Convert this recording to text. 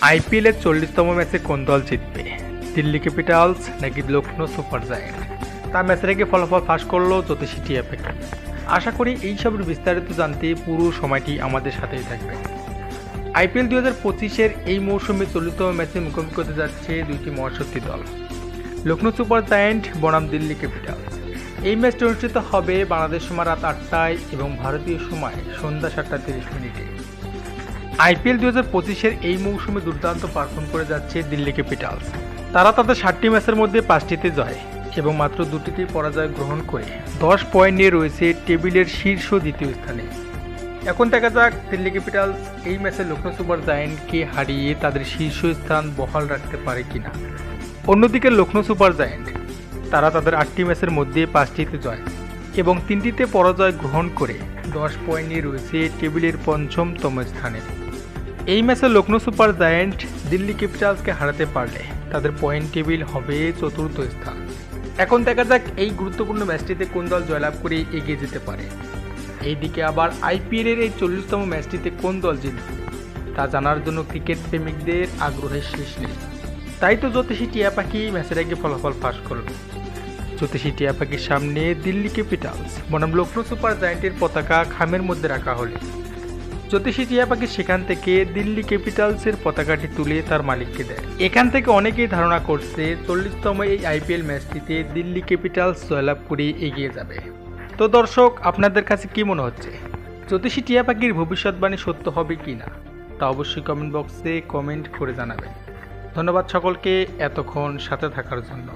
আইপিএলের 40তম ম্যাচে কোন দল জিতবে, দিল্লি ক্যাপিটালস নাকি লখনৌ সুপার জায়ান্ট? তা ম্যাচের আগে ফলাফল ফাঁস করলো জ্যোতিষী টিয়া পাখি। আশা করি এই সবের বিস্তারিত জানতে পুরো সময়টি আমাদের সাথেই থাকবে। আইপিএল 2025-এর এই মৌসুমে 40তম ম্যাচে মুখোমুখি হতে যাচ্ছে দুইটি মহাশক্তি দল, লখনৌ সুপার জায়ান্ট বনাম দিল্লি ক্যাপিটালস। এই ম্যাচটি অনুষ্ঠিত হবে বাংলাদেশ সময় রাত 8টায় এবং ভারতীয় সময় সন্ধ্যা 7:30। আইপিএল 2025-এর এই মৌসুমে দুর্দান্ত পারফর্ম করে যাচ্ছে দিল্লি ক্যাপিটালস। তারা তাদের 7টি ম্যাচের মধ্যে 5টিতে জয় এবং মাত্র 2টিতেই পরাজয় গ্রহণ করে 10 পয়েন্ট নিয়ে রয়েছে টেবিলের শীর্ষ দ্বিতীয় স্থানে। এখন দেখা যাক দিল্লি ক্যাপিটালস এই ম্যাচে লখনৌ সুপার জায়ান্টকে হারিয়ে তাদের শীর্ষ স্থান বহাল রাখতে পারে কিনা। অন্যদিকে লখনৌ সুপার জায়ান্ট তারা তাদের 8টি ম্যাচের মধ্যে 5টিতে জয় এবং 3টিতে পরাজয় গ্রহণ করে 10 পয়েন্ট নিয়ে রয়েছে টেবিলের 5মতম স্থানে। এই ম্যাচে লখনৌ সুপার জায়ান্ট দিল্লি ক্যাপিটালসকে হারাতে পারলে তাদের পয়েন্ট টেবিল হবে 4র্থ স্থান। এখন দেখা যাক এই গুরুত্বপূর্ণ ম্যাচটিতে কোন দল জয়লাভ করে এগিয়ে যেতে পারে। এইদিকে আবার আইপিএলের এই 40তম ম্যাচটিতে কোন দল জিতবে তা জানার জন্য ক্রিকেট প্রেমিকদের আগ্রহের শেষ নেই। তাই তো জ্যোতিষী টিয়া পাখি ম্যাচের আগে ফলাফল ফাঁস করল। জ্যোতিষী টিয়া পাখির সামনে দিল্লি ক্যাপিটালস বনাম লখনৌ সুপার জায়ান্টের পতাকা খামের মধ্যে রাখা হলে জ্যোতিষী টিয়া পাখি সেখান থেকে দিল্লি ক্যাপিটালসের পতাকাটি তুলে তার মালিককে দেয়। এখান থেকে অনেকেই ধারণা করছে 40তম এই আইপিএল ম্যাচটিতে দিল্লি ক্যাপিটালস জয়লাভ করে এগিয়ে যাবে। তো দর্শক, আপনাদের কাছে কি মনে হচ্ছে, জ্যোতিষী টিয়া পাখির ভবিষ্যৎবাণী সত্য হবে কি না তা অবশ্যই কমেন্ট বক্সে কমেন্ট করে জানাবেন। ধন্যবাদ সকলকে এতক্ষণ সাথে থাকার জন্য।